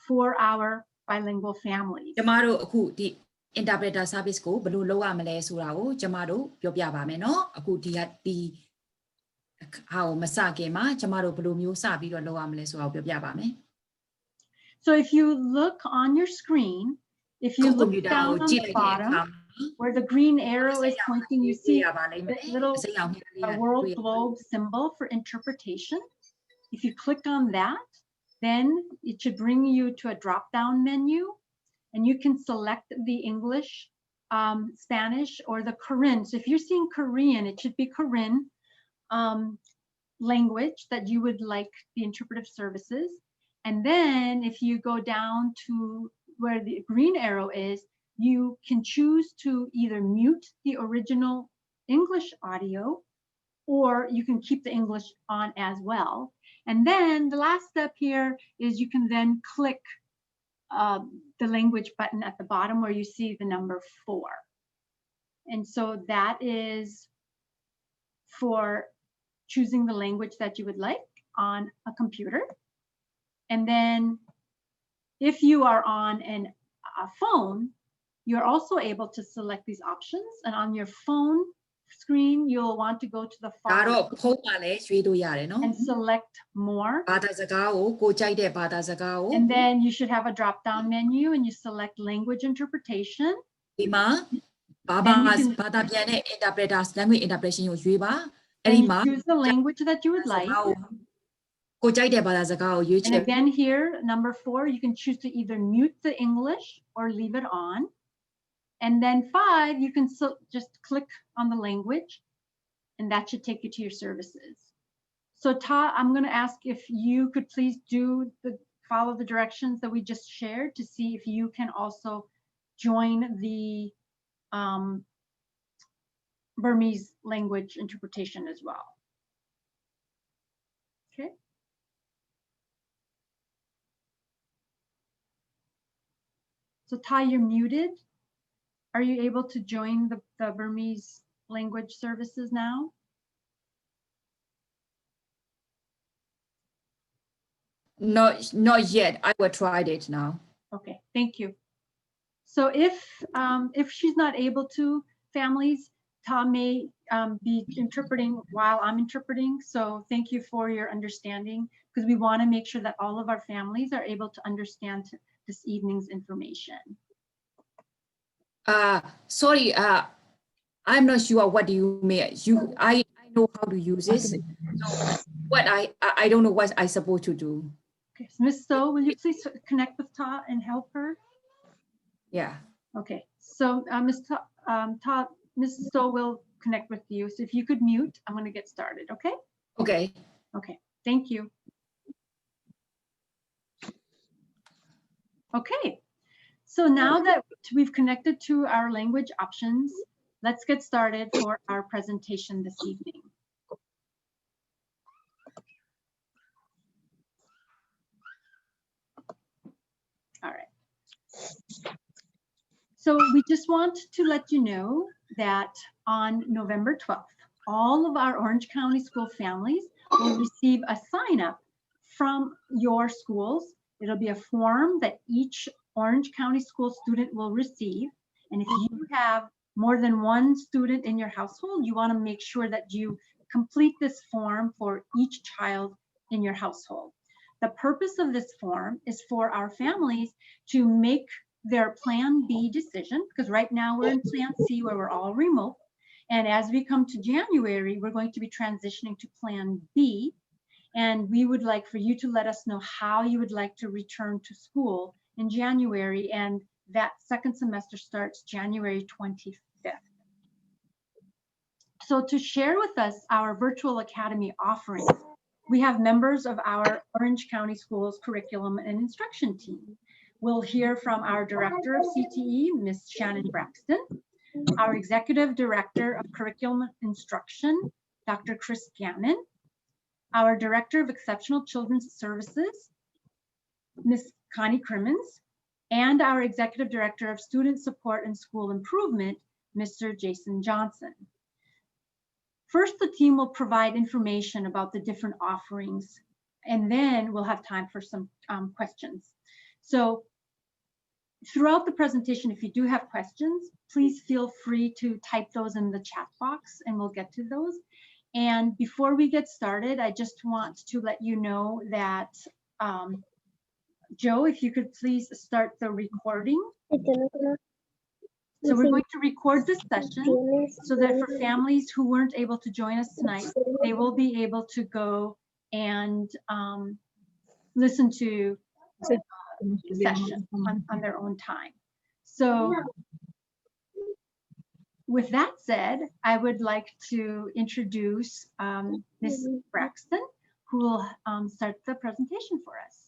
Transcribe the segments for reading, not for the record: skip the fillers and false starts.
for our bilingual families. ကျမတို့အခုဒီ interpreter service ကိုဘယ်လိုလုပ်ရမလဲဆိုတာကိုကျမတို့ပြောပြပါမယ်နော်အခုဒီဟာကိုမစခင်မှာကျမတို့ဘယ်လိုမျိုးစပြီးတော့လုပ်ရမလဲဆိုတာကိုပြောပြပါမယ် So if you look on your screen, if you look down on the bottom where the green arrow is pointing, you see a little world globe symbol for interpretation. If you click on that, then it should bring you to a drop-down menu, and you can select the English, Spanish, or the Korean. So if you're seeing Korean, it should be Korean language that you would like the interpretive services. And then if you go down to where the green arrow is, you can choose to either mute the original English audio, or you can keep the English on as well. And then the last step here is you can then click the language button at the bottom where you see the number 4. And so that is for choosing the language that you would like on a computer. And then if you are on a phone, you're also able to select these options. And on your phone screen, you'll want to go to the far and select more. And then you should have a drop-down menu and you select language interpretation. And you choose the language that you would like. And again here, number 4, you can choose to either mute the English or leave it on. And then 5, you can just click on the language, and that should take you to your services. So Ta, I'm going to ask if you could please follow the directions that we just shared to see if you can also join the Burmese language interpretation as well. Okay. So Tai, you're muted. Are you able to join the Burmese language services now? Not yet. I will try it now. Okay, thank you. So if she's not able to, families, Ta may be interpreting while I'm interpreting. So thank you for your understanding, because we want to make sure that all of our families are able to understand this evening's information. Sorry, I'm not sure what do you mean. I know how to use this. So what I don't know what I'm supposed to do. Okay, so Ms. So, will you please connect with Ta and help her? Yeah. Okay, so Ms. So will connect with you. So if you could mute, I'm going to get started, okay? Okay. Okay, thank you. Okay, so now that we've connected to our language options, let's get started for our presentation this evening. All right. So we just want to let you know that on November 12th, all of our Orange County school families will receive a sign-up from your schools. It'll be a form that each Orange County school student will receive. And if you have more than one student in your household, you want to make sure that you complete this form for each child in your household. The purpose of this form is for our families to make their Plan B decision, because right now we're in Plan C where we're all remote. And as we come to January, we're going to be transitioning to Plan B. And we would like for you to let us know how you would like to return to school in January. And that second semester starts January 25th. So to share with us our virtual academy offerings, we have members of our Orange County Schools curriculum and instruction team. We'll hear from our Director of CTE, Ms. Shannon Braxton, our Executive Director of Curriculum Instruction, Dr. Chris Gannon, our Director of Exceptional Children's Services, Ms. Connie Crimmins, and our Executive Director of Student Support and School Improvement, Mr. Jason Johnson. First, the team will provide information about the different offerings and then we'll have time for some questions. So throughout the presentation, if you do have questions, please feel free to type those in the chat box and we'll get to those. And before we get started, I just want to let you know that, Joe, if you could please start the recording. So we're going to record this session so that for families who weren't able to join us tonight, they will be able to go and listen to the session on their own time. So with that said, I would like to introduce Ms. Braxton, who will start the presentation for us.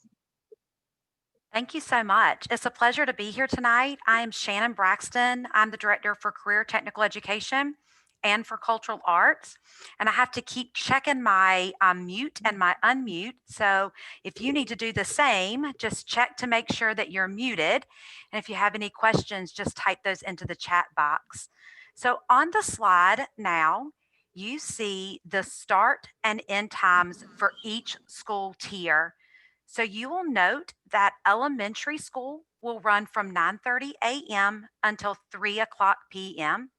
Thank you so much. It's a pleasure to be here tonight. I am Shannon Braxton. I'm the Director for Career Technical Education and for Cultural Arts. And I have to keep checking my mute and my unmute. So if you need to do the same, just check to make sure that you're muted. And if you have any questions, just type those into the chat box. So on the slide now, you see the start and end times for each school tier. So you will note that elementary school will run from 9:30 a.m. until 3 o'clock p.m.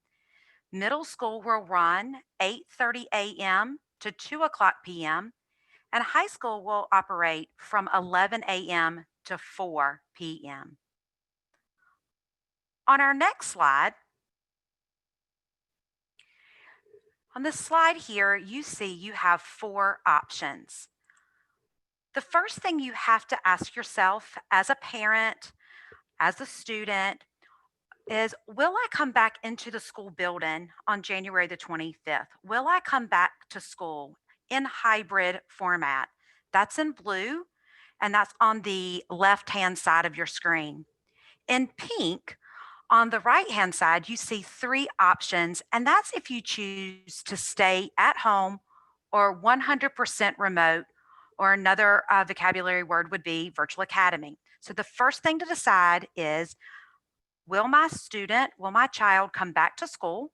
Middle school will run 8:30 a.m. to 2 o'clock p.m. And high school will operate from 11 a.m. to 4 p.m. On our next slide, on this slide here, you see you have 4 options. The first thing you have to ask yourself as a parent, as a student, is will I come back into the school building on January the 25th? Will I come back to school in hybrid format? That's in blue, and that's on the left-hand side of your screen. In pink, on the right-hand side, you see 3 options, and that's if you choose to stay at home or 100% remote, or another vocabulary word would be virtual academy. So the first thing to decide is, will my child come back to school?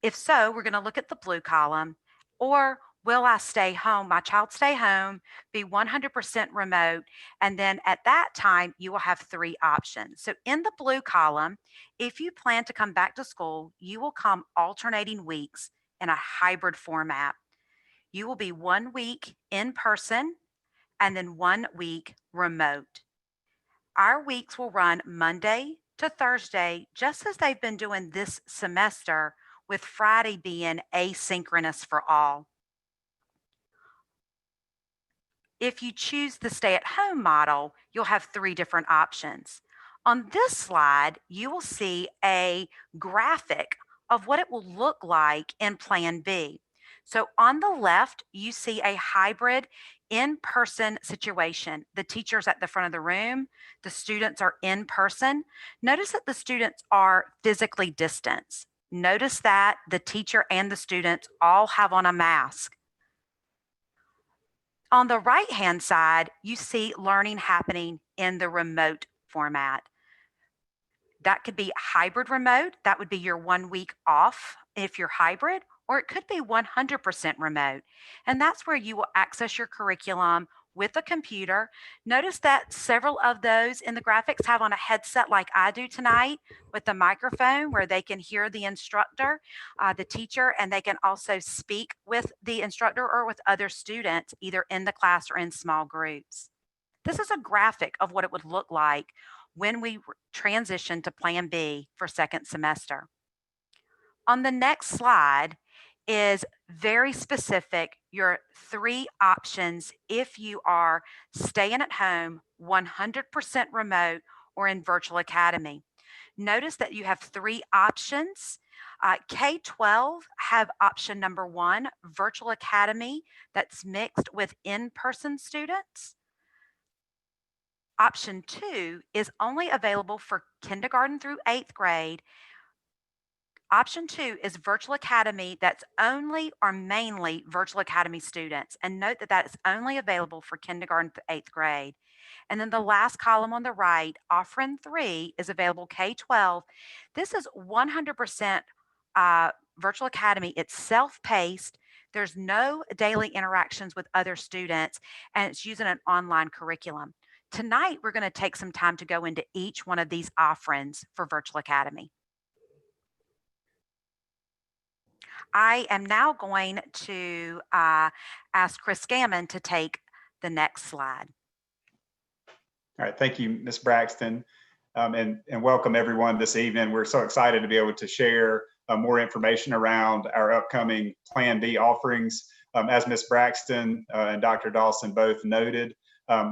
If so, we're going to look at the blue column. Or will I stay home, my child stay home, be 100% remote, and then at that time, you will have 3 options. So in the blue column, if you plan to come back to school, you will come alternating weeks in a hybrid format. You will be 1 week in person and then 1 week remote. Our weeks will run Monday to Thursday, just as they've been doing this semester, with Friday being asynchronous for all. If you choose the stay-at-home model, you'll have 3 different options. On this slide, you will see a graphic of what it will look like in Plan B. So on the left, you see a hybrid in-person situation. The teacher's at the front of the room. The students are in person. Notice that the students are physically distanced. Notice that the teacher and the students all have on a mask. On the right-hand side, you see learning happening in the remote format. That could be hybrid remote. That would be your 1 week off if you're hybrid, or it could be 100% remote. And that's where you will access your curriculum with a computer. Notice that several of those in the graphics have on a headset like I do tonight with the microphone where they can hear the instructor, the teacher, and they can also speak with the instructor or with other students, either in the class or in small groups. This is a graphic of what it would look like when we transition to Plan B for second semester. On the next slide is very specific, your 3 options if you are staying at home, 100% remote, or in virtual academy. Notice that you have 3 options. K-12 have option number 1, virtual academy, that's mixed with in-person students. Option 2 is only available for kindergarten through 8th grade. Option 2 is virtual academy that's only or mainly virtual academy students. And note that that is only available for kindergarten through 8th grade. And then the last column on the right, offering 3 is available K-12. This is 100% virtual academy. It's self-paced. There's no daily interactions with other students, and it's using an online curriculum. Tonight, we're going to take some time to go into each one of these offerings for Virtual Academy. I am now going to ask Chris Gammon to take the next slide. All right, thank you, Ms. Braxton, and welcome everyone this evening. We're so excited to be able to share more information around our upcoming Plan B offerings. As Ms. Braxton and Dr. Dawson both noted,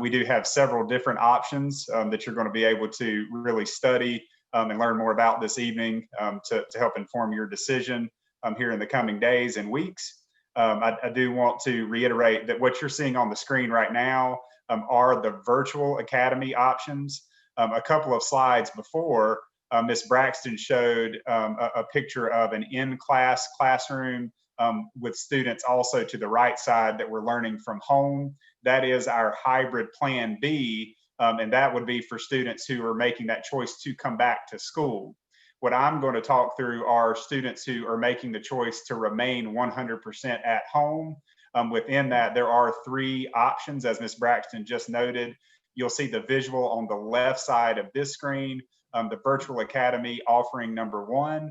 we do have several different options that you're going to be able to really study and learn more about this evening to help inform your decision here in the coming days and weeks. I do want to reiterate that what you're seeing on the screen right now are the virtual academy options. A couple of slides before, Ms. Braxton showed a picture of an in-class classroom with students also to the right side that we're learning from home. That is our hybrid Plan B, and that would be for students who are making that choice to come back to school. What I'm going to talk through are students who are making the choice to remain 100% at home. Within that, there are 3 options, as Ms. Braxton just noted. You'll see the visual on the left side of this screen, the Virtual Academy offering number 1.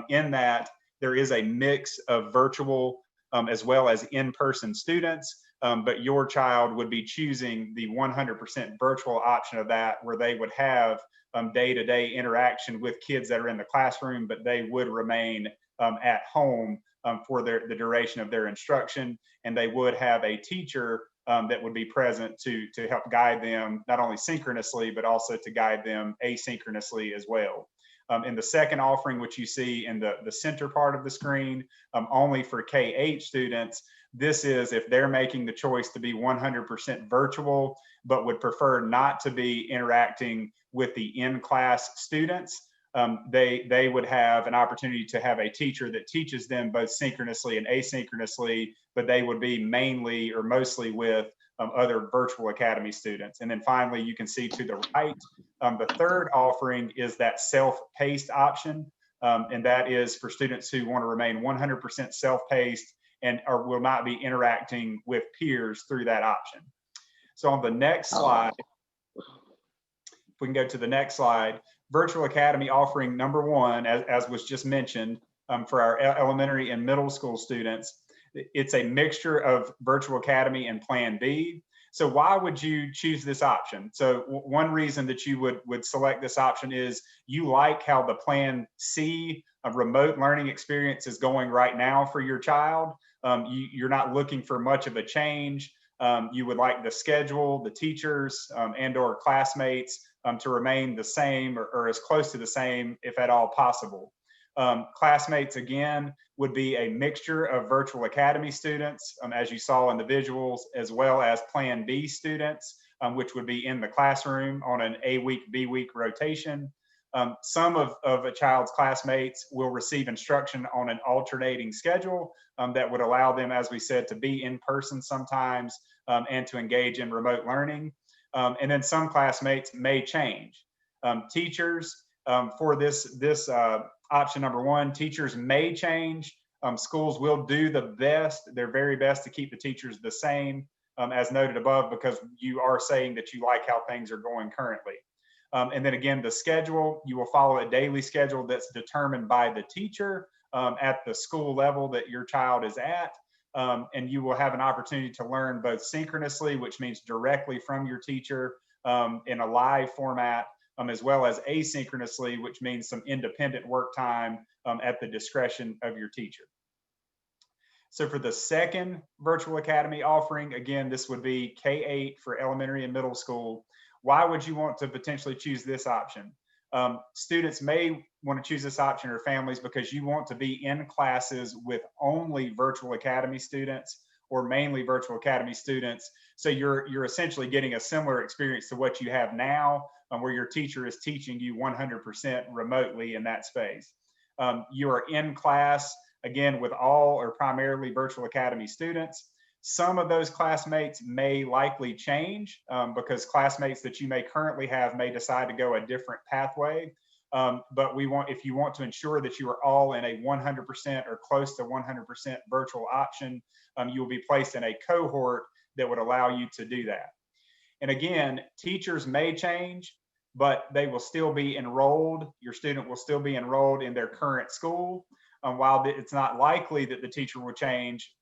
In that, there is a mix of virtual as well as in-person students, but your child would be choosing the 100% virtual option of that, where they would have day-to-day interaction with kids that are in the classroom, but they would remain at home for the duration of their instruction, and they would have a teacher that would be present to help guide them, not only synchronously, but also to guide them asynchronously as well. In the second offering, which you see in the center part of the screen, only for K-8 students, this is if they're making the choice to be 100% virtual, but would prefer not to be interacting with the in-class students. They would have an opportunity to have a teacher that teaches them both synchronously and asynchronously, but they would be mainly or mostly with other Virtual Academy students. And then finally, you can see to the right, the third offering is that self-paced option. And that is for students who want to remain 100% self-paced and will not be interacting with peers through that option. So on the next slide, if we can go to the next slide, Virtual Academy offering number 1, as was just mentioned, for our elementary and middle school students, it's a mixture of Virtual Academy and Plan B. So why would you choose this option? So one reason that you would select this option is you like how the Plan C remote learning experience is going right now for your child. You're not looking for much of a change. You would like the schedule, the teachers, and or classmates to remain the same or as close to the same, if at all possible. Classmates, again, would be a mixture of Virtual Academy students, as you saw in the visuals, as well as Plan B students, which would be in the classroom on an A-week, B-week rotation. Some of a child's classmates will receive instruction on an alternating schedule that would allow them, as we said, to be in person sometimes and to engage in remote learning. And then some classmates may change. Teachers, for this option number 1, teachers may change. Schools will do their very best to keep the teachers the same, as noted above, because you are saying that you like how things are going currently. And then again, the schedule, you will follow a daily schedule that's determined by the teacher at the school level that your child is at. And you will have an opportunity to learn both synchronously, which means directly from your teacher in a live format, as well as asynchronously, which means some independent work time at the discretion of your teacher. So for the second Virtual Academy offering, again, this would be K-8 for elementary and middle school. Why would you want to potentially choose this option? Students may want to choose this option, or families, because you want to be in classes with only Virtual Academy students or mainly Virtual Academy students. So you're essentially getting a similar experience to what you have now, where your teacher is teaching you 100% remotely in that space. You are in class, again, with all or primarily Virtual Academy students. Some of those classmates may likely change because classmates that you may currently have may decide to go a different pathway. But if you want to ensure that you are all in a 100% or close to 100% virtual option, you will be placed in a cohort that would allow you to do that. And again, teachers may change, but they will still be enrolled. Your student will still be enrolled in their current school. While it's not likely that the teacher will change,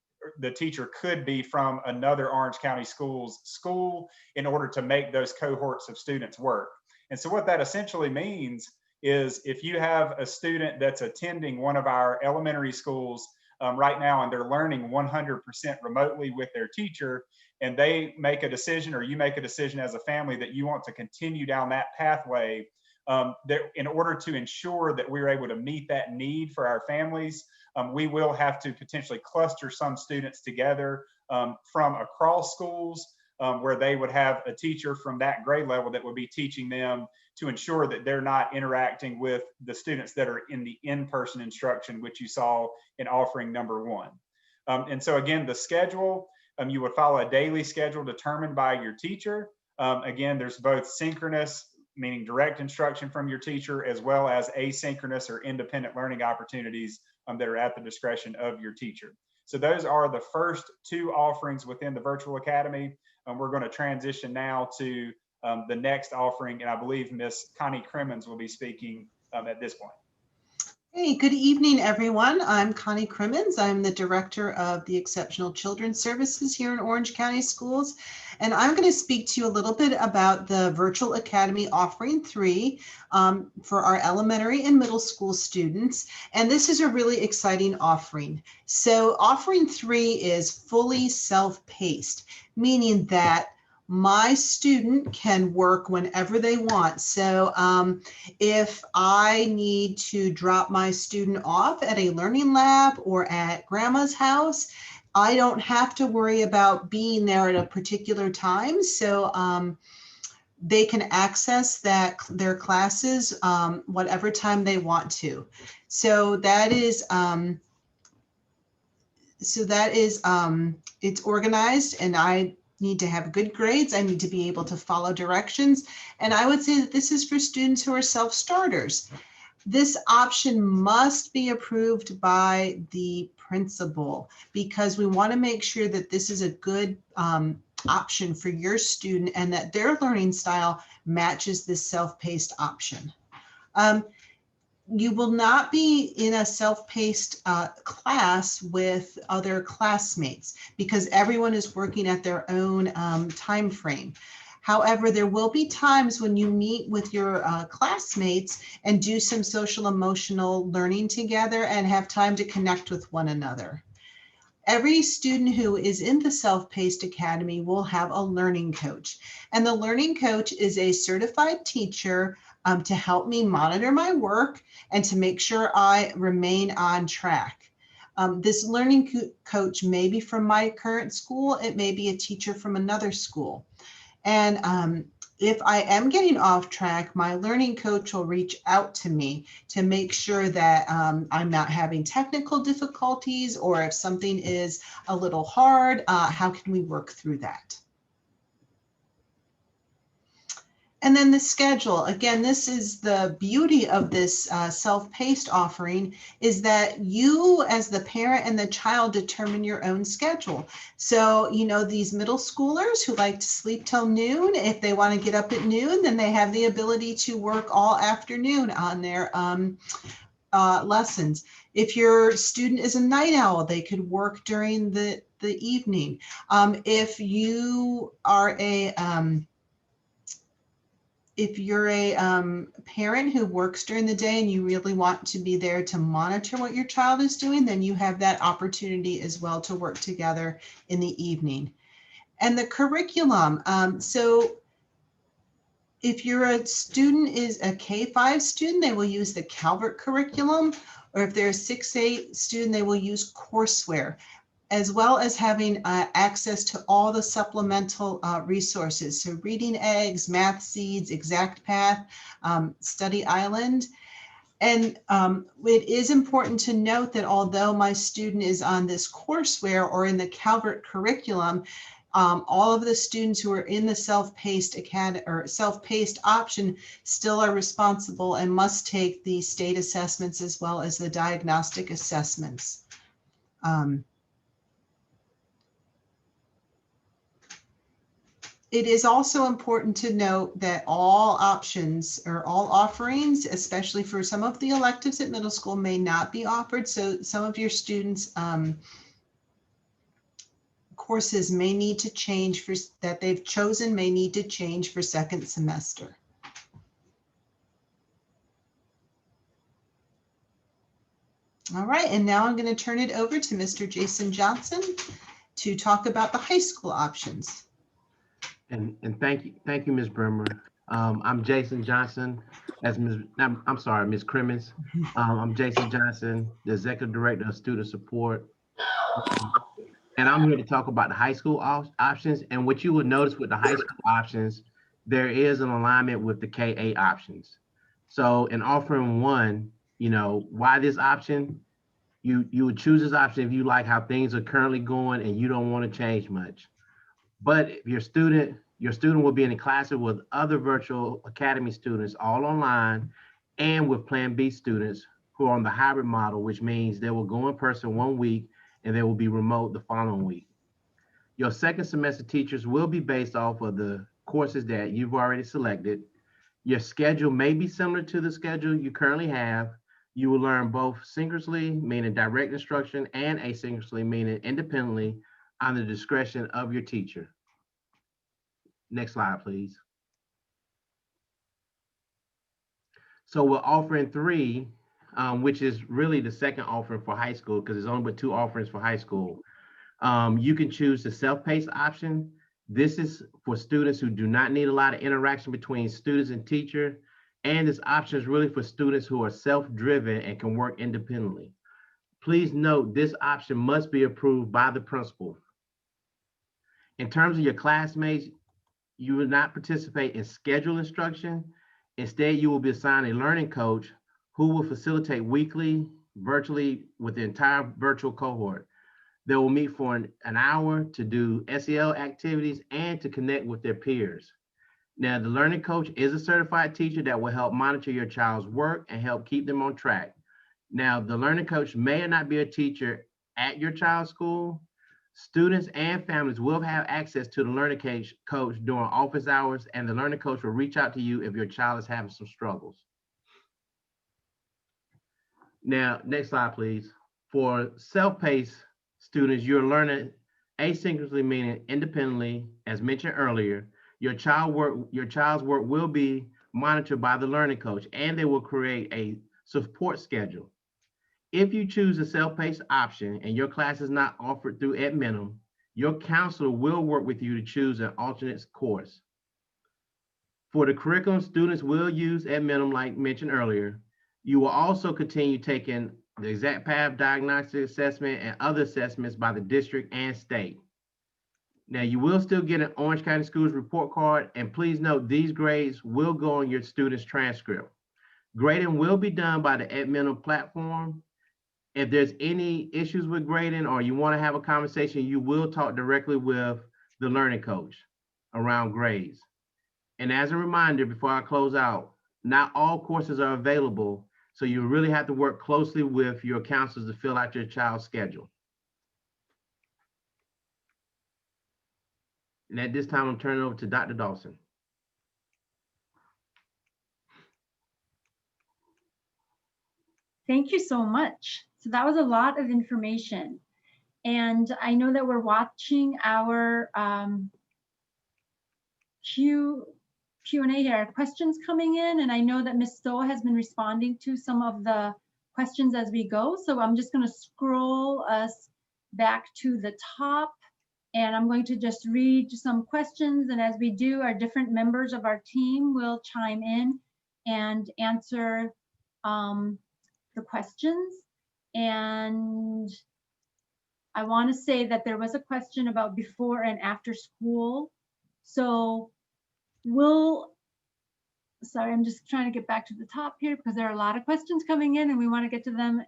the teacher could be from another Orange County Schools school in order to make those cohorts of students work. And so what that essentially means is if you have a student that's attending one of our elementary schools right now and they're learning 100% remotely with their teacher, and they make a decision or you make a decision as a family that you want to continue down that pathway, in order to ensure that we're able to meet that need for our families, we will have to potentially cluster some students together from across schools where they would have a teacher from that grade level that would be teaching them to ensure that they're not interacting with the students that are in the in-person instruction, which you saw in offering number 1. And so again, the schedule, you would follow a daily schedule determined by your teacher. Again, there's both synchronous, meaning direct instruction from your teacher, as well as asynchronous or independent learning opportunities that are at the discretion of your teacher. So those are the first 2 offerings within the Virtual Academy. We're going to transition now to the next offering, and I believe Ms. Connie Crimmins will be speaking at this point. Hey, good evening, everyone. I'm Connie Crimmins. I'm the Director of the Exceptional Children's Services here in Orange County Schools. And I'm going to speak to you a little bit about the Virtual Academy Offering 3 for our elementary and middle school students. And this is a really exciting offering. So Offering 3 is fully self-paced, meaning that my student can work whenever they want. So if I need to drop my student off at a learning lab or at grandma's house, I don't have to worry about being there at a particular time. So they can access their classes whatever time they want to. So that is it's organized, and I need to have good grades. I need to be able to follow directions. And I would say that this is for students who are self-starters. This option must be approved by the principal because we want to make sure that this is a good option for your student and that their learning style matches this self-paced option. You will not be in a self-paced class with other classmates because everyone is working at their own time frame. However, there will be times when you meet with your classmates and do some social emotional learning together and have time to connect with one another. Every student who is in the Self-Paced Academy will have a learning coach, and the learning coach is a certified teacher to help me monitor my work and to make sure I remain on track. This learning coach may be from my current school. It may be a teacher from another school. And if I am getting off track, my learning coach will reach out to me to make sure that I'm not having technical difficulties, or if something is a little hard, how can we work through that? And then the schedule. Again, this is the beauty of this self-paced offering, is that you as the parent and the child determine your own schedule. So, you know, these middle schoolers who like to sleep till noon, if they want to get up at noon, then they have the ability to work all afternoon on their lessons. If your student is a night owl, they could work during the evening. If you're a parent who works during the day and you really want to be there to monitor what your child is doing, then you have that opportunity as well to work together in the evening. And the curriculum. So if you're a student is a K-5 student, they will use the Calvert curriculum, or if they're a 6-8 student, they will use courseware, as well as having access to all the supplemental resources. So Reading Eggs, Math Seeds, Exact Path, Study Island. And it is important to note that although my student is on this courseware or in the Calvert curriculum, All of the students who are in the self-paced option still are responsible and must take the state assessments as well as the diagnostic assessments. It is also important to note that all options or all offerings, especially for some of the electives at middle school, may not be offered. So some of your students' courses may need to change that they've chosen may need to change for second semester. All right, and now I'm going to turn it over to Mr. Jason Johnson to talk about the high school options. And thank you, Ms. Bremer. I'm Jason Johnson, I'm sorry, Ms. Crimmins. I'm Jason Johnson, the Executive Director of Student Support. And I'm here to talk about the high school options. And what you will notice with the high school options, there is an alignment with the K-8 options. So in offering one, why this option? You would choose this option if you like how things are currently going and you don't want to change much. But if your student will be in a classroom with other virtual academy students all online and with Plan B students who are on the hybrid model, which means they will go in person 1 week and they will be remote the following week. Your second semester teachers will be based off of the courses that you've already selected. Your schedule may be similar to the schedule you currently have. You will learn both synchronously, meaning direct instruction, and asynchronously, meaning independently, on the discretion of your teacher. Next slide, please. So we're offering 3, which is really the second offering for high school because there's only but 2 offerings for high school. You can choose the self-paced option. This is for students who do not need a lot of interaction between students and teacher. And this option is really for students who are self-driven and can work independently. Please note this option must be approved by the principal. In terms of your classmates, you will not participate in scheduled instruction. Instead, you will be assigned a learning coach who will facilitate weekly, virtually with the entire virtual cohort. They will meet for an hour to do SEL activities and to connect with their peers. Now, the learning coach is a certified teacher that will help monitor your child's work and help keep them on track. Now, the learning coach may or not be a teacher at your child's school. Students and families will have access to the learning coach during office hours, and the learning coach will reach out to you if your child is having some struggles. Now, next slide, please. For self-paced students, you're learning asynchronously, meaning independently, as mentioned earlier. Your child's work will be monitored by the learning coach, and they will create a support schedule. If you choose a self-paced option and your class is not offered through Adminum, your counselor will work with you to choose an alternate course. For the curriculum, students will use Adminum, like mentioned earlier. You will also continue taking the Exact Path Diagnostic Assessment and other assessments by the district and state. Now, you will still get an Orange County Schools report card, and please note these grades will go on your student's transcript. Grading will be done by the Adminum platform. If there's any issues with grading or you want to have a conversation, you will talk directly with the learning coach around grades. And as a reminder, before I close out, not all courses are available, so you really have to work closely with your counselors to fill out your child's schedule. And at this time, I'm turning it over to Dr. Dawson. Thank you so much. So that was a lot of information. And I know that we're watching our Q&A here, questions coming in, and I know that Ms. Stoll has been responding to some of the questions as we go. So I'm just going to scroll us back to the top, and I'm going to just read some questions. And as we do, our different members of our team will chime in and answer the questions. And I want to say that there was a question about before and after school. So sorry, I'm just trying to get back to the top here because there are a lot of questions coming in and we want to get to them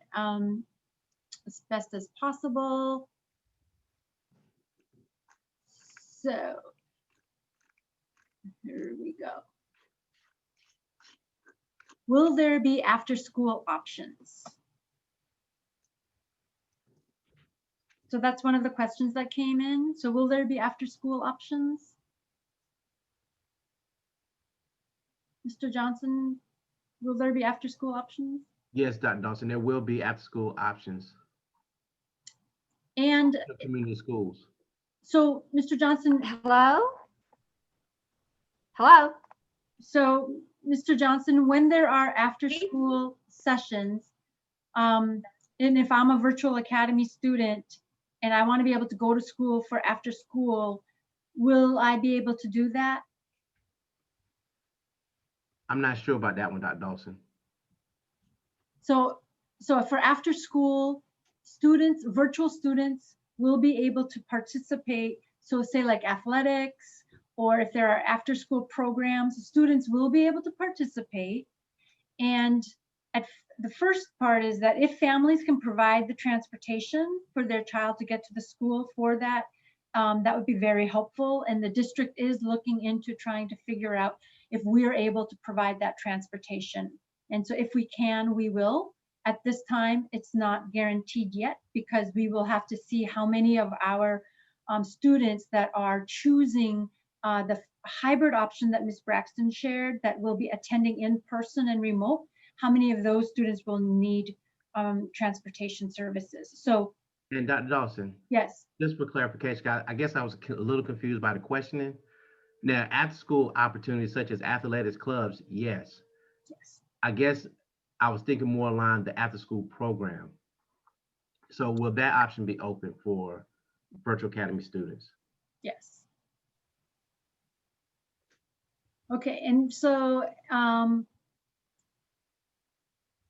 as best as possible. So here we go. Will there be after-school options? So that's one of the questions that came in. So will there be after-school options? Mr. Johnson, will there be after-school options? Yes, Dr. Dawson, there will be after-school options And for community schools. so, Mr. Johnson, Hello? Hello? so Mr. Johnson, when there are after-school sessions, and if I'm a virtual academy student and I want to be able to go to school for after school, will I be able to do that? I'm not sure about that one, Dr. Dawson. So for after school, students, virtual students will be able to participate. So say like athletics, or if there are after school programs, students will be able to participate. And the first part is that if families can provide the transportation for their child to get to the school for that, that would be very helpful. And the district is looking into trying to figure out if we're able to provide that transportation. And so if we can, we will. At this time, it's not guaranteed yet because we will have to see how many of our students that are choosing the hybrid option that Ms. Braxton shared, that will be attending in person and remote, how many of those students will need transportation services. So, And Dr. Dawson, yes. just for clarification, I guess I was a little confused by the questioning. Now, after-school opportunities such as athletics clubs, yes. Yes. I guess I was thinking more along the after-school program. So will that option be open for virtual academy students? Yes. Okay, and so, and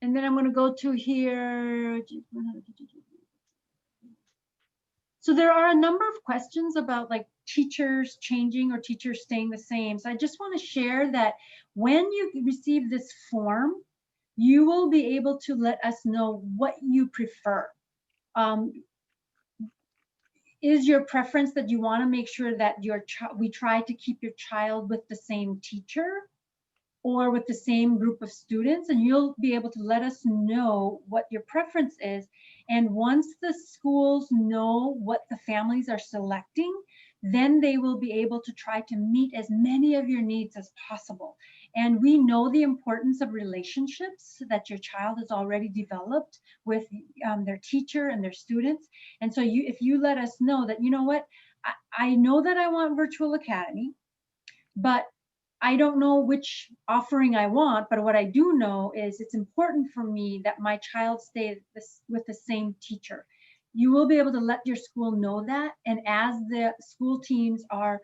then I'm going to go to here. So there are a number of questions about like teachers changing or teachers staying the same. So I just want to share that when you receive this form, you will be able to let us know what you prefer. Is your preference that you want to make sure that we try to keep your child with the same teacher or with the same group of students? And you'll be able to let us know what your preference is. And once the schools know what the families are selecting, then they will be able to try to meet as many of your needs as possible. And we know the importance of relationships that your child has already developed with their teacher and their students. And so if you let us know that, you know what, I know that I want virtual academy, but I don't know which offering I want, but what I do know is it's important for me that my child stay with the same teacher. You will be able to let your school know that. And as the school teams are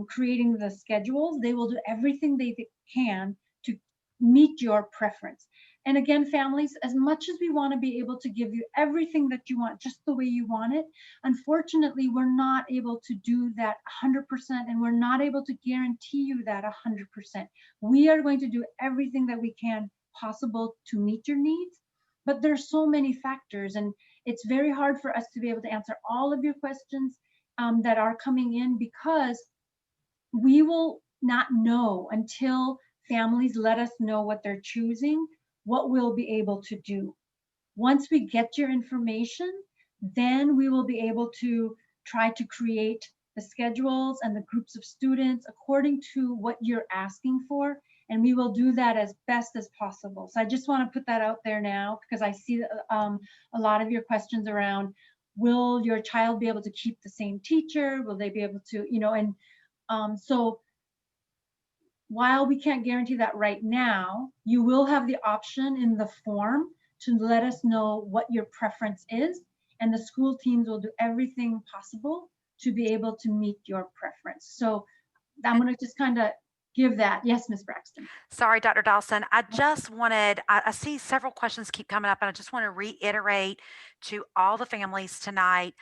creating the schedules, they will do everything they can to meet your preference. And again, families, as much as we want to be able to give you everything that you want, just the way you want it, unfortunately, we're not able to do that 100%, and we're not able to guarantee you that 100%. We are going to do everything that we can possible to meet your needs, but there's so many factors, and it's very hard for us to be able to answer all of your questions that are coming in, because we will not know until families let us know what they're choosing, what we'll be able to do. Once we get your information, then we will be able to try to create the schedules and the groups of students according to what you're asking for. And we will do that as best as possible. So I just want to put that out there now, because I see a lot of your questions around, will your child be able to keep the same teacher? Will they be able to, so while we can't guarantee that right now, you will have the option in the form to let us know what your preference is, and the school teams will do everything possible to be able to meet your preference. So I'm going to just kind of give that. Yes, Ms. Braxton. Sorry, Dr. Dawson. I just wanted, I see several questions keep coming up, and I just want to reiterate to all the families tonight,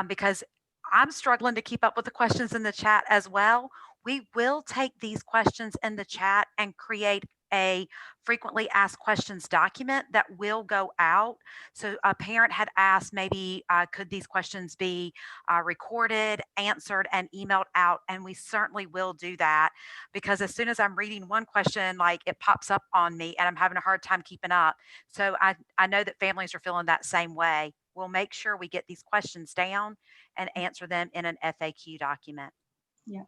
because I'm struggling to keep up with the questions in the chat as well. We will take these questions in the chat and create a frequently asked questions document that will go out. So a parent had asked maybe could these questions be recorded, answered, and emailed out, and we certainly will do that, because as soon as I'm reading one question, like it pops up on me and I'm having a hard time keeping up. So I know that families are feeling that same way. We'll make sure we get these questions down and answer them in an FAQ document. Yeah.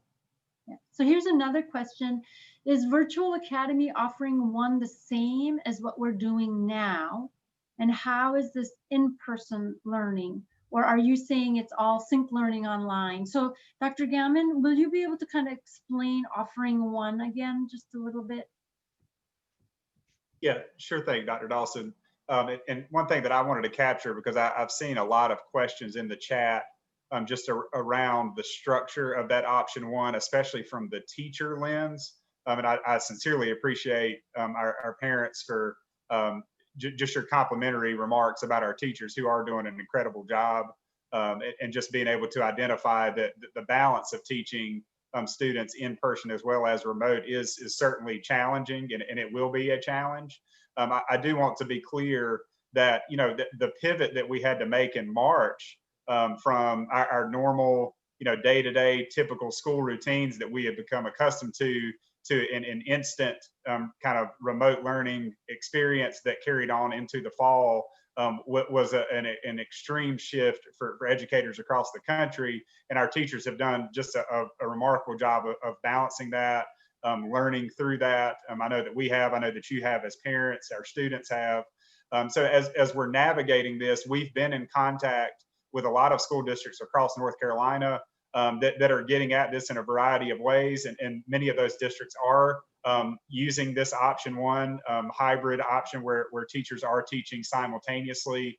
So here's another question. Is Virtual Academy offering one the same as what we're doing now? And how is this in-person learning? Or are you saying it's all sync learning online? So Dr. Gammon, will you be able to kind of explain offering one again, just a little bit? Yeah, sure thing, Dr. Dawson. And one thing that I wanted to capture, because I've seen a lot of questions in the chat just around the structure of that option one, especially from the teacher lens. And I sincerely appreciate our parents for just your complimentary remarks about our teachers who are doing an incredible job, and just being able to identify that the balance of teaching students in person as well as remote is certainly challenging, and it will be a challenge. I do want to be clear that, you know, the pivot that we had to make in March from our normal, you know, day-to-day typical school routines that we have become accustomed to an instant kind of remote learning experience that carried on into the fall, was an extreme shift for educators across the country. And our teachers have done just a remarkable job of balancing that, learning through that. I know that we have, I know that you have as parents, our students have. So as we're navigating this, we've been in contact with a lot of school districts across North Carolina that are getting at this in a variety of ways. And many of those districts are using this option one, hybrid option where teachers are teaching simultaneously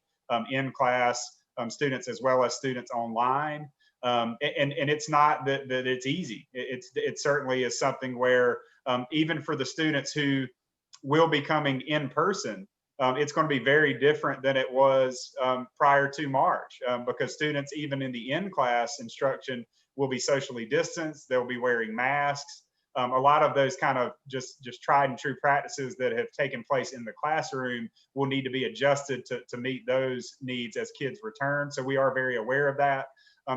in class, students as well as students online. And it's not that it's easy. It certainly is something where even for the students who will be coming in person, it's going to be very different than it was prior to March, because students, even in the in-class instruction, will be socially distanced. They'll be wearing masks. A lot of those kind of just tried and true practices that have taken place in the classroom will need to be adjusted to meet those needs as kids return. So we are very aware of that.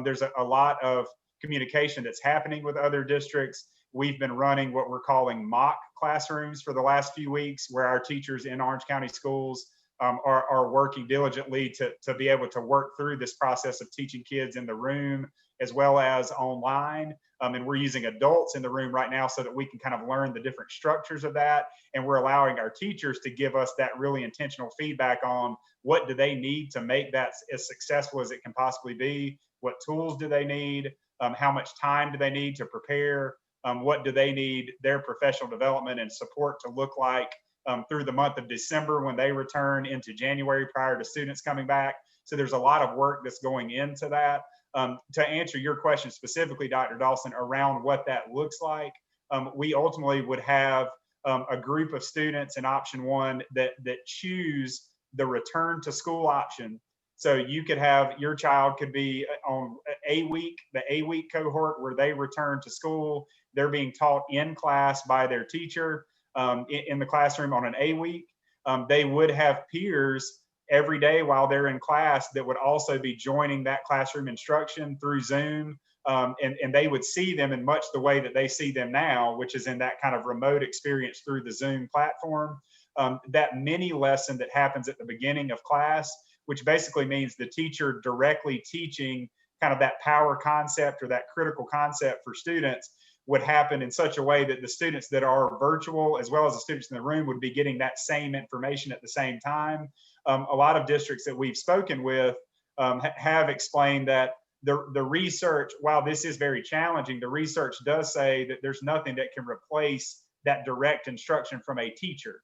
There's a lot of communication that's happening with other districts. We've been running what we're calling mock classrooms for the last few weeks, where our teachers in Orange County schools are working diligently to be able to work through this process of teaching kids in the room as well as online. And we're using adults in the room right now so that we can kind of learn the different structures of that. And we're allowing our teachers to give us that really intentional feedback on what do they need to make that as successful as it can possibly be. What tools do they need? How much time do they need to prepare? What do they need their professional development and support to look like through the month of December when they return into January prior to students coming back? So there's a lot of work that's going into that. To answer your question specifically, Dr. Dawson, around what that looks like, we ultimately would have a group of students in option one that choose the return to school option. So you could have, your child could be on the A week cohort where they return to school. They're being taught in class by their teacher in the classroom on an A week. They would have peers every day while they're in class that would also be joining that classroom instruction through Zoom. And they would see them in much the way that they see them now, which is in that kind of remote experience through the Zoom platform. That mini lesson that happens at the beginning of class, which basically means the teacher directly teaching kind of that power concept or that critical concept for students, would happen in such a way that the students that are virtual as well as the students in the room would be getting that same information at the same time. A lot of districts that we've spoken with have explained that the research, while this is very challenging, the research does say that there's nothing that can replace that direct instruction from a teacher.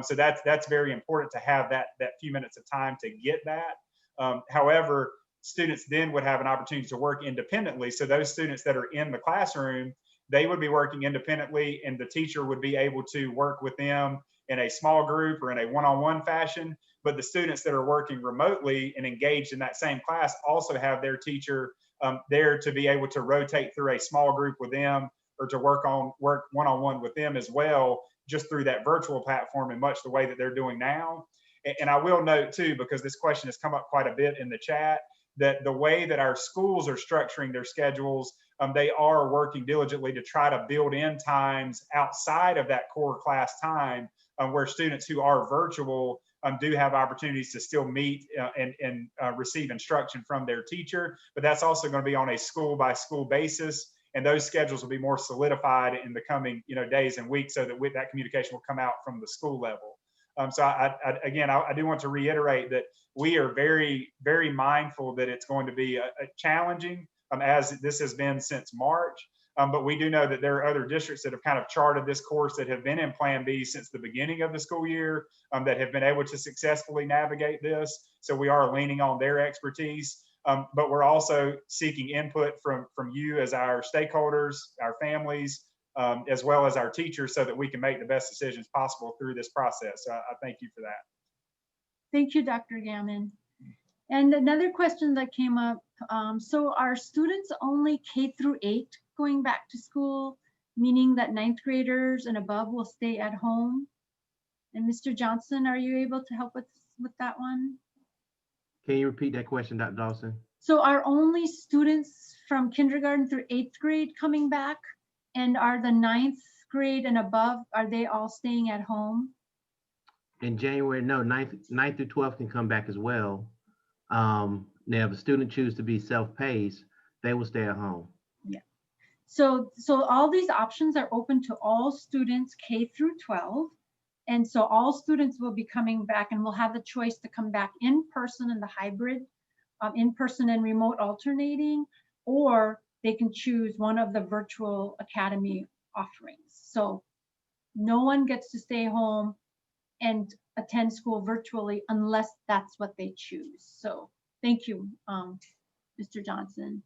So that's very important to have that few minutes of time to get that. However, students then would have an opportunity to work independently. So those students that are in the classroom, they would be working independently, and the teacher would be able to work with them in a small group or in a one-on-one fashion. But the students that are working remotely and engaged in that same class also have their teacher there to be able to rotate through a small group with them or to work one-on-one with them as well, just through that virtual platform in much the way that they're doing now. And I will note too, because this question has come up quite a bit in the chat, that the way that our schools are structuring their schedules, they are working diligently to try to build in times outside of that core class time, where students who are virtual do have opportunities to still meet and receive instruction from their teacher. But that's also going to be on a school by school basis. And those schedules will be more solidified in the coming days and weeks, so that that communication will come out from the school level. So I do want to reiterate that we are very, very mindful that it's going to be a challenging, as this has been since March. But we do know that there are other districts that have kind of charted this course that have been in Plan B since the beginning of the school year, that have been able to successfully navigate this. So we are leaning on their expertise. But we're also seeking input from you as our stakeholders, our families, as well as our teachers, so that we can make the best decisions possible through this process. So I thank you for that. Thank you, Dr. Gammon. And another question that came up, so are students only K through 8 going back to school, meaning that 9th graders and above will stay at home? And Mr. Johnson, are you able to help with that one? Can you repeat that question, Dr. Dawson? So are only students from kindergarten through 8th grade coming back? And are the 9th grade and above, are they all staying at home? In January, no, 9th through 12th can come back as well. Now, if a student chooses to be self-paced, they will stay at home. Yeah. So all these options are open to all students K through 12. And so all students will be coming back, and will have the choice to come back in person in the hybrid, in person and remote alternating, or they can choose one of the virtual academy offerings. So no one gets to stay home and attend school virtually unless that's what they choose. So thank you, Mr. Johnson.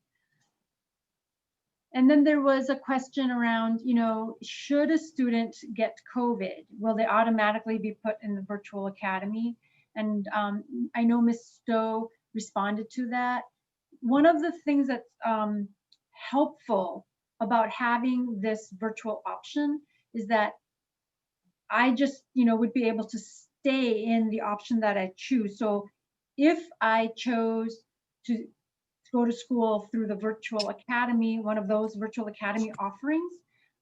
And then there was a question around, should a student get COVID, will they automatically be put in the virtual academy? And I know Ms. Stowe responded to that. One of the things that's helpful about having this virtual option is that I just, would be able to stay in the option that I choose. So if I chose to go to school through the virtual academy, one of those virtual academy offerings,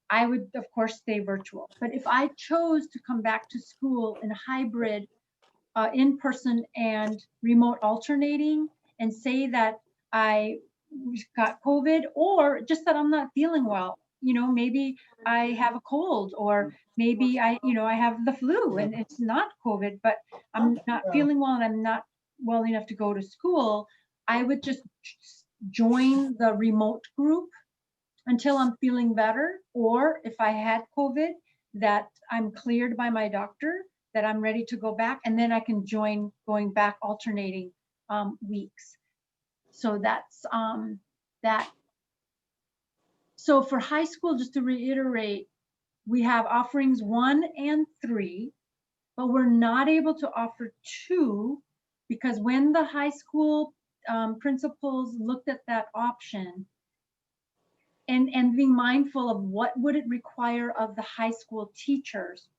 I would of course stay virtual. But if I chose to come back to school in hybrid, in-person and remote alternating, and say that I got COVID, or just that I'm not feeling well, maybe I have a cold, or maybe I have the flu and it's not COVID, but I'm not feeling well and I'm not well enough to go to school, I would just join the remote group until I'm feeling better. Or if I had COVID, that I'm cleared by my doctor, that I'm ready to go back, and then I can join going back alternating weeks. So that's that. So for high school, just to reiterate, we have offerings 1 and 3, but we're not able to offer 2, because when the high school principals looked at that option, and being mindful of what would it require of the high school teachers,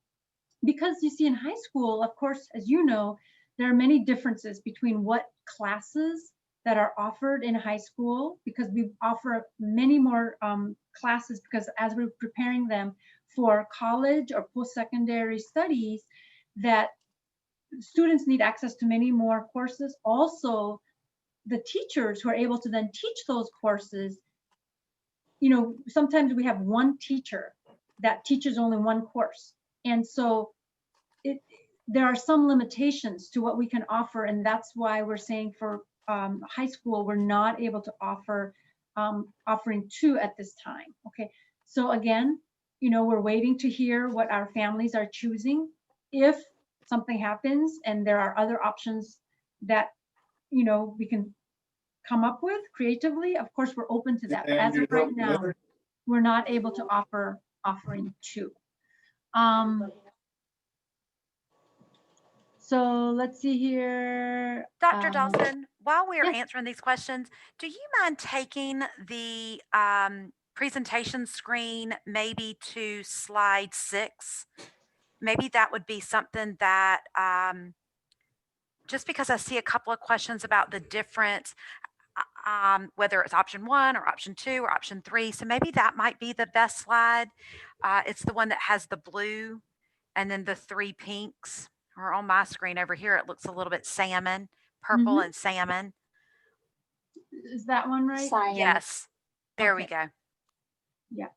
because you see in high school, of course, as you know, there are many differences between what classes that are offered in high school, because we offer many more classes, because as we're preparing them for college or post-secondary studies, that students need access to many more courses. Also, the teachers who are able to then teach those courses, sometimes we have one teacher that teaches only one course. And so there are some limitations to what we can offer. And that's why we're saying for high school, we're not able to offer offering 2 at this time. Okay, so again, we're waiting to hear what our families are choosing. If something happens and there are other options that we can come up with creatively, of course we're open to that. But as of right now, we're not able to offer offering 2. So let's see here. Dr. Dawson, while we are yes. answering these questions, do you mind taking the presentation screen maybe to slide 6? maybe that would be something that, just because I see a couple of questions about the different, whether it's option 1 or option 2 or option 3. So maybe that might be the best slide. It's the one that has the blue and then the 3 pinks. Or on my screen over here, it looks a little bit salmon, purple and salmon. Is that one right? Cyan. Yes, there we Okay. go. Yeah.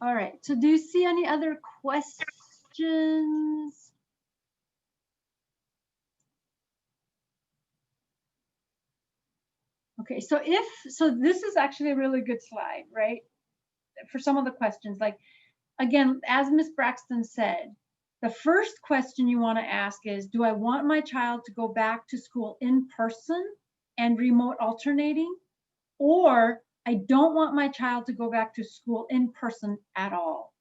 All right. So do you see any other questions? Okay, so this is actually a really good slide, right? For some of the questions, like, again, as Ms. Braxton said, the first question you want to ask is, do I want my child to go back to school in person and remote alternating? Or I don't want my child to go back to school in person at all.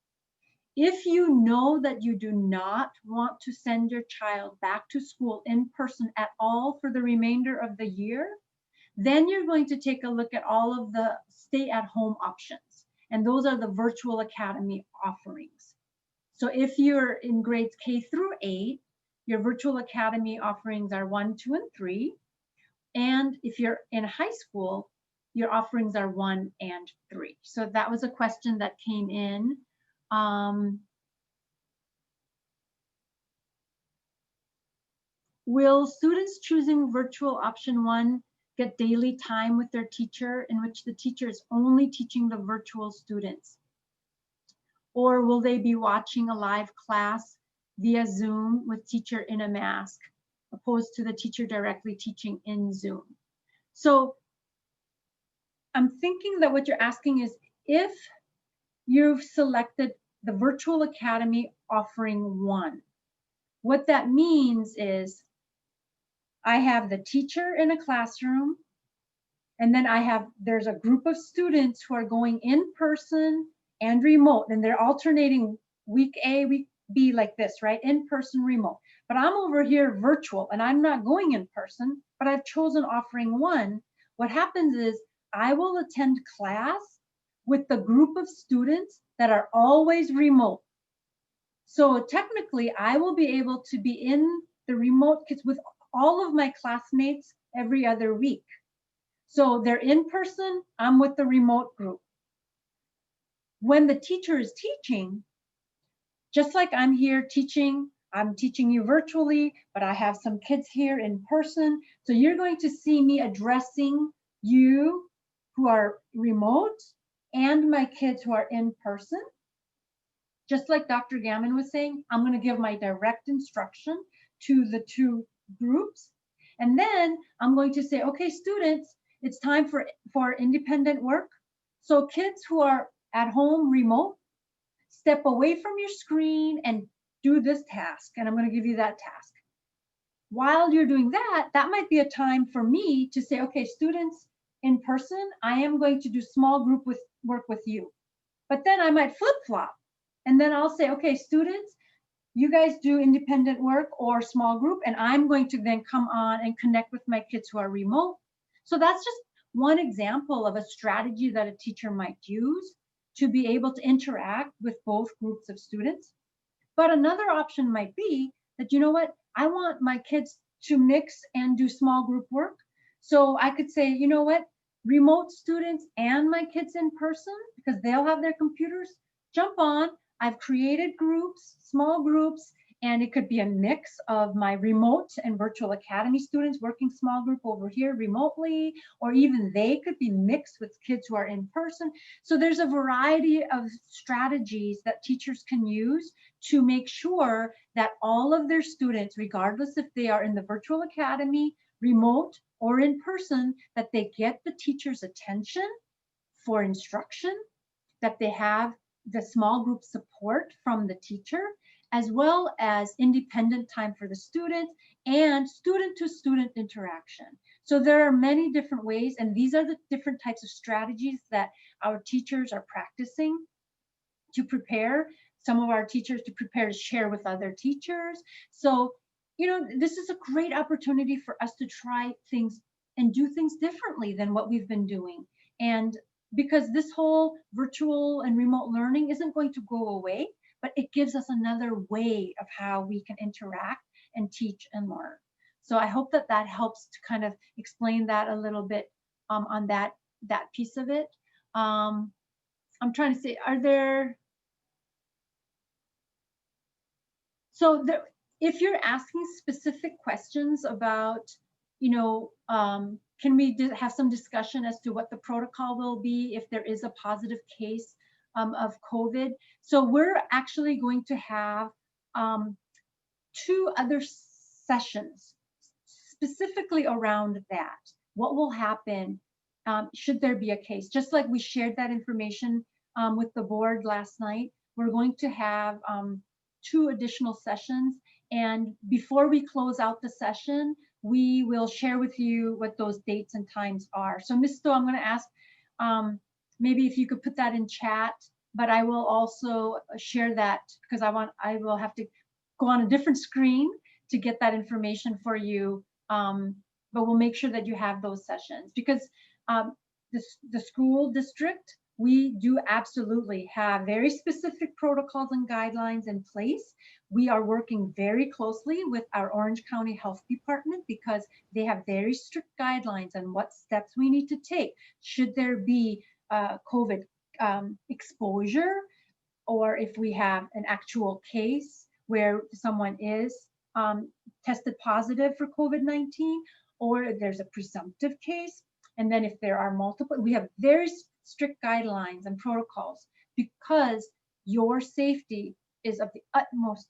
If you know that you do not want to send your child back to school in person at all for the remainder of the year, then you're going to take a look at all of the stay-at-home options. And those are the virtual academy offerings. So if you're in grades K through 8, your virtual academy offerings are 1, 2, and 3. And if you're in high school, your offerings are 1 and 3. So that was a question that came in. Will students choosing virtual option 1 get daily time with their teacher in which the teacher is only teaching the virtual students? Or will they be watching a live class via Zoom with teacher in a mask, opposed to the teacher directly teaching in Zoom? So I'm thinking that what you're asking is, if you've selected the virtual academy offering 1, what that means is I have the teacher in a classroom, and then there's a group of students who are going in person and remote, and they're alternating week A, week B, like this, right? In person, remote. But I'm over here virtual and I'm not going in person, but I've chosen offering 1. What happens is I will attend class with the group of students that are always remote. So technically I will be able to be in the remote kids with all of my classmates every other week. So they're in person, I'm with the remote group. When the teacher is teaching, just like I'm here teaching, I'm teaching you virtually, but I have some kids here in person. So you're going to see me addressing you who are remote and my kids who are in person. Just like Dr. Gammon was saying, I'm going to give my direct instruction to the 2 groups. And then I'm going to say, okay, students, it's time for independent work. So kids who are at home remote, step away from your screen and do this task. And I'm going to give you that task. While you're doing that, that might be a time for me to say, okay, students in person, I am going to do small group work with you. But then I might flip-flop. And then I'll say, okay, students, you guys do independent work or small group, and I'm going to then come on and connect with my kids who are remote. So that's just one example of a strategy that a teacher might use to be able to interact with both groups of students. But another option might be that, you know what, I want my kids to mix and do small group work. So I could say, you know what, remote students and my kids in person, because they'll have their computers, jump on. I've created groups, small groups, and it could be a mix of my remote and virtual academy students working small group over here remotely, or even they could be mixed with kids who are in person. So there's a variety of strategies that teachers can use to make sure that all of their students, regardless if they are in the virtual academy, remote, or in person, that they get the teacher's attention for instruction, that they have the small group support from the teacher, as well as independent time for the student and student-to-student interaction. So there are many different ways, and these are the different types of strategies that our teachers are practicing to prepare. Some of our teachers to prepare to share with other teachers. So, you know, this is a great opportunity for us to try things and do things differently than what we've been doing. And because this whole virtual and remote learning isn't going to go away, but it gives us another way of how we can interact and teach and learn. So I hope that that helps to kind of explain that a little bit on that piece of it. I'm trying to say, are there, so there, if you're asking specific questions about, you know, can we have some discussion as to what the protocol will be if there is a positive case of COVID? So we're actually going to have 2 other sessions specifically around that. What will happen should there be a case? Just like we shared that information with the board last night, we're going to have 2 additional sessions. And before we close out the session, we will share with you what those dates and times are. So Ms. Stowe, I'm going to ask maybe if you could put that in chat, but I will also share that because I will have to go on a different screen to get that information for you. But we'll make sure that you have those sessions because the school district, we do absolutely have very specific protocols and guidelines in place. We are working very closely with our Orange County Health Department because they have very strict guidelines on what steps we need to take should there be COVID exposure, or if we have an actual case where someone is tested positive for COVID-19, or if there's a presumptive case. And then if there are multiple, we have very strict guidelines and protocols because your safety is of the utmost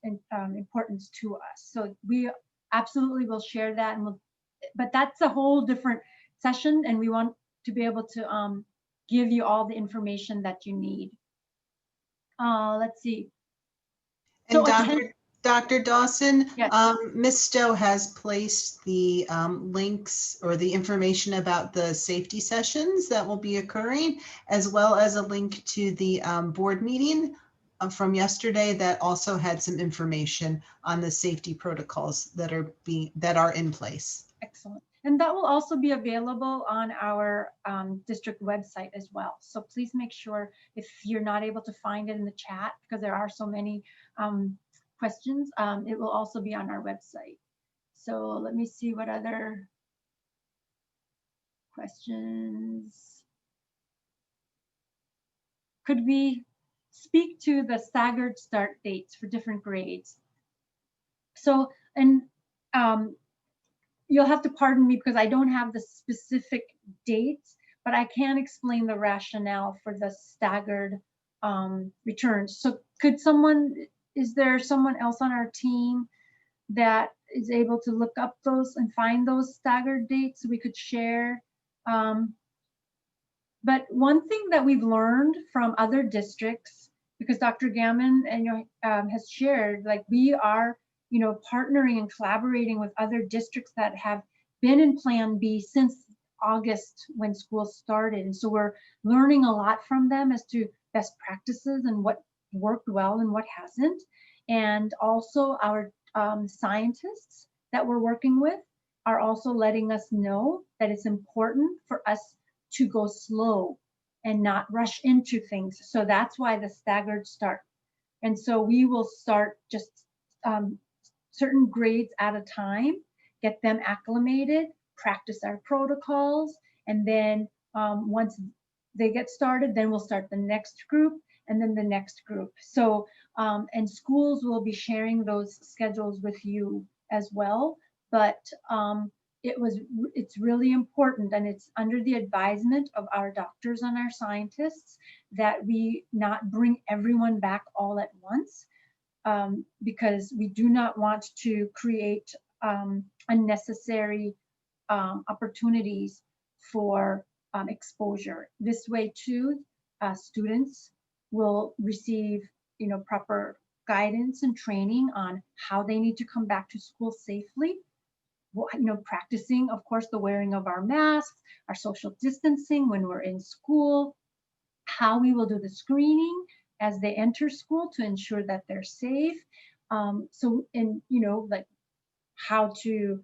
importance to us. So we absolutely will share that, and but that's a whole different session, and we want to be able to give you all the information that you need. Let's see. And So Dr. Dawson, yes. Ms. Stowe has placed the links or the information about the safety sessions that will be occurring, as well as a link to the board meeting from yesterday that also had some information on the safety protocols that are in place. Excellent. And that will also be available on our district website as well. So please make sure if you're not able to find it in the chat, because there are so many questions, it will also be on our website. So let me see what other questions. Could we speak to the staggered start dates for different grades? So, and you'll have to pardon me because I don't have the specific dates, but I can explain the rationale for the staggered returns. So could someone, is there someone else on our team that is able to look up those and find those staggered dates we could share? But one thing that we've learned from other districts, because Dr. Gammon has shared, like we are, partnering and collaborating with other districts that have been in Plan B since August when school started. And so we're learning a lot from them as to best practices and what worked well and what hasn't. And also our scientists that we're working with are also letting us know that it's important for us to go slow and not rush into things. So that's why the staggered start. And so we will start just certain grades at a time, get them acclimated, practice our protocols, and then once they get started, then we'll start the next group and then the next group. So, and schools will be sharing those schedules with you as well. But it's really important, and it's under the advisement of our doctors and our scientists that we not bring everyone back all at once, because we do not want to create unnecessary opportunities for exposure. This way too, students will receive proper guidance and training on how they need to come back to school safely. Practicing, of course, the wearing of our masks, our social distancing when we're in school, how we will do the screening as they enter school to ensure that they're safe. Like how to,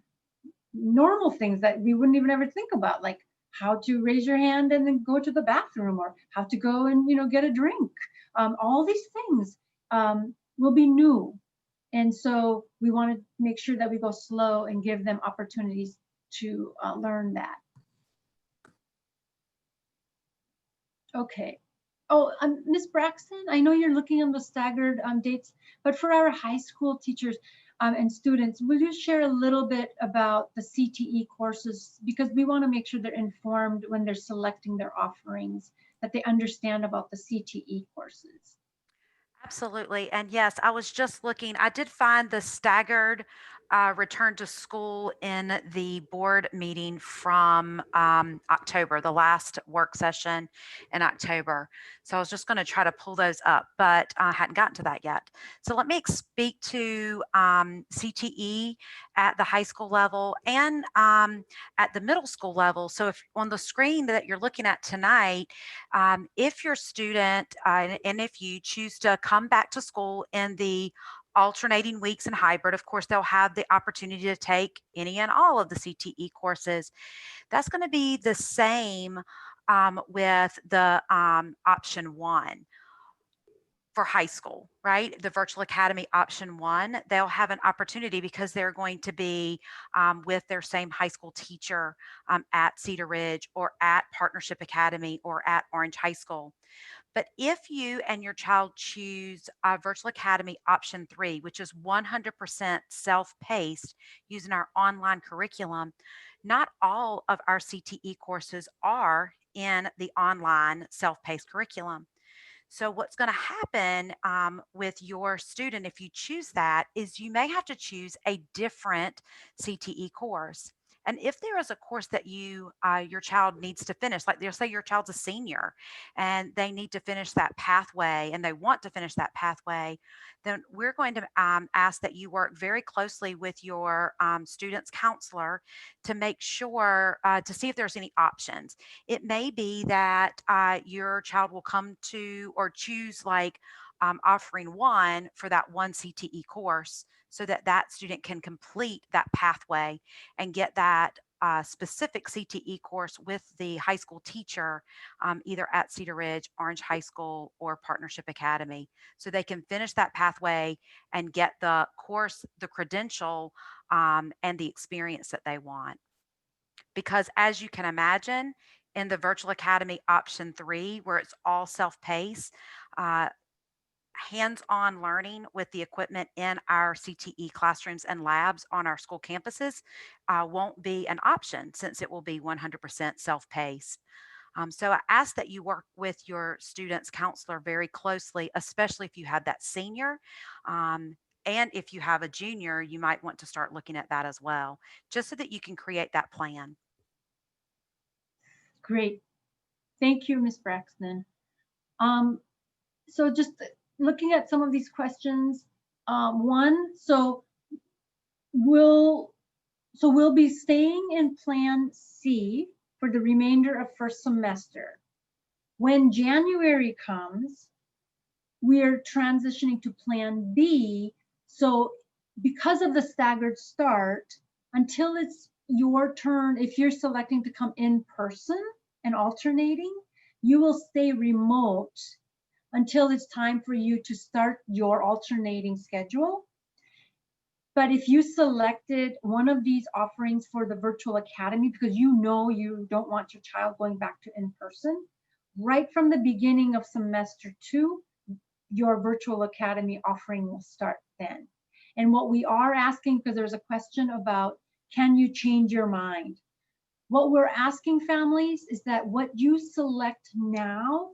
normal things that we wouldn't even ever think about, like how to raise your hand and then go to the bathroom, or how to go and, get a drink. All these things, will be new. And so we want to make sure that we go slow and give them opportunities to learn that. Okay. Oh, Ms. Braxton, I know you're looking on the staggered dates, but for our high school teachers and students, will you share a little bit about the CTE courses? Because we want to make sure they're informed when they're selecting their offerings, that they understand about the CTE courses. Absolutely. And yes, I was just looking, I did find the staggered return to school in the board meeting from October, the last work session in October. So I was just going to try to pull those up, but I hadn't gotten to that yet. So let me speak to CTE at the high school level and at the middle school level. So if on the screen that you're looking at tonight, if your student and if you choose to come back to school in the alternating weeks and hybrid, of course, they'll have the opportunity to take any and all of the CTE courses. That's going to be the same with the option 1 for high school, right? The virtual academy option 1, they'll have an opportunity because they're going to be with their same high school teacher at Cedar Ridge or at Partnership Academy or at Orange High School. But if you and your child choose Virtual Academy option 3, which is 100% self-paced using our online curriculum, not all of our CTE courses are in the online self-paced curriculum. So what's going to happen with your student, if you choose that, is you may have to choose a different CTE course. And if there is a course that your child needs to finish, like they'll say your child's a senior and they need to finish that pathway and they want to finish that pathway, then we're going to ask that you work very closely with your student's counselor to make sure to see if there's any options. It may be that your child will come to or choose like offering 1 for that 1 CTE course so that that student can complete that pathway and get that specific CTE course with the high school teacher, either at Cedar Ridge, Orange High School, or Partnership Academy. So they can finish that pathway and get the course, the credential, and the experience that they want. Because as you can imagine, in the Virtual Academy option 3, where it's all self-paced, hands-on learning with the equipment in our CTE classrooms and labs on our school campuses won't be an option since it will be 100% self-paced. So I ask that you work with your student's counselor very closely, especially if you have that senior. And if you have a junior, you might want to start looking at that as well, just so that you can create that plan. Great. Thank you, Ms. Braxton. So just looking at some of these questions, we'll be staying in Plan C for the remainder of first semester. When January comes, we're transitioning to Plan B. So because of the staggered start, until it's your turn, if you're selecting to come in person and alternating, you will stay remote until it's time for you to start your alternating schedule. But if you selected one of these offerings for the virtual academy because you know you don't want your child going back to in-person, right from the beginning of semester 2, your virtual academy offering will start then. And what we are asking, because there's a question about, can you change your mind? What we're asking families is that what you select now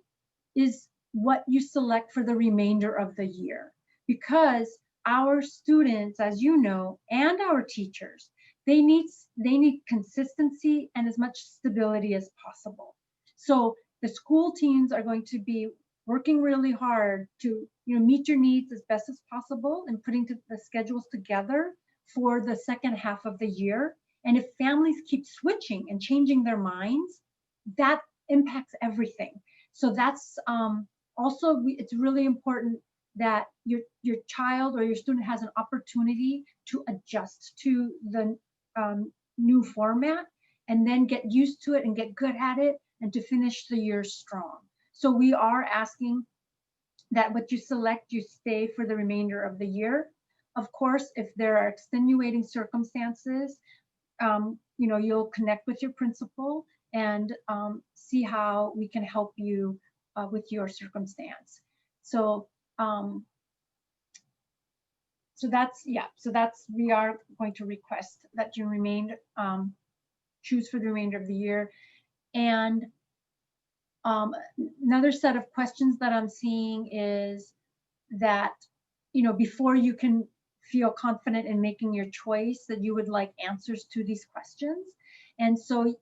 is what you select for the remainder of the year. Because our students, as you know, and our teachers, they need consistency and as much stability as possible. So the school teams are going to be working really hard to meet your needs as best as possible and putting the schedules together for the second half of the year. And if families keep switching and changing their minds, that impacts everything. So that's also, it's really important that your child or your student has an opportunity to adjust to the new format and then get used to it and get good at it and to finish the year strong. So we are asking that what you select, you stay for the remainder of the year. Of course, if there are extenuating circumstances, you'll connect with your principal and see how we can help you with your circumstance. So, we are going to request that you choose for the remainder of the year. And another set of questions that I'm seeing is that, before you can feel confident in making your choice, that you would like answers to these questions. And so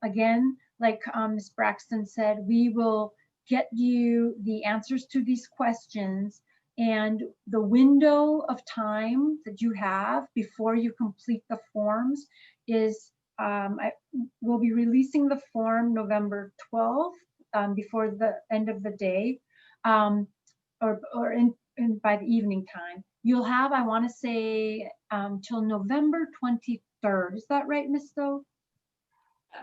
again, like Ms. Braxton said, we will get you the answers to these questions, and the window of time that you have before you complete the forms is, we'll be releasing the form November 12th, before the end of the day, or by the evening time. You'll have, I want to say, till November 23rd. Is that right, Ms. Stowe?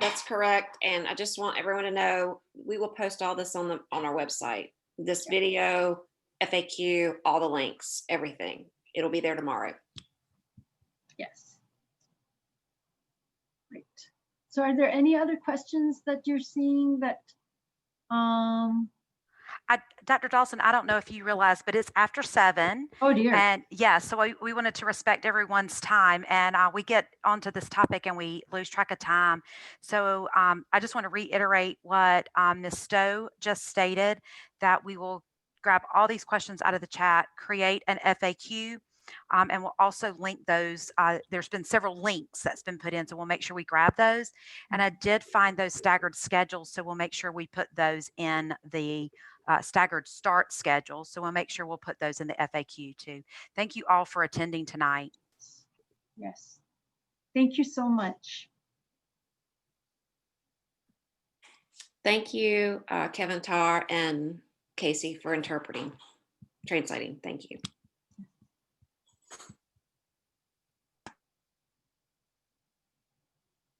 That's correct. And I just want everyone to know, we will post all this on our website. This video, FAQ, all the links, everything. It'll be there tomorrow. Yes. Great. So are there any other questions that you're seeing that, Dr. Dawson, I don't know if you realize, but it's after 7. oh dear. And yeah, so we wanted to respect everyone's time, and we get onto this topic and we lose track of time. So I just want to reiterate what Ms. Stowe just stated, that we will grab all these questions out of the chat, create an FAQ, and we'll also link those. There's been several links that's been put in, so we'll make sure we grab those. And I did find those staggered schedules, so we'll make sure we put those in the staggered start schedule. So we'll make sure we'll put those in the FAQ too. Thank you all for attending tonight. Yes. Thank you so much. Thank you, Kevin Tarr and Casey, for translating. Thank you.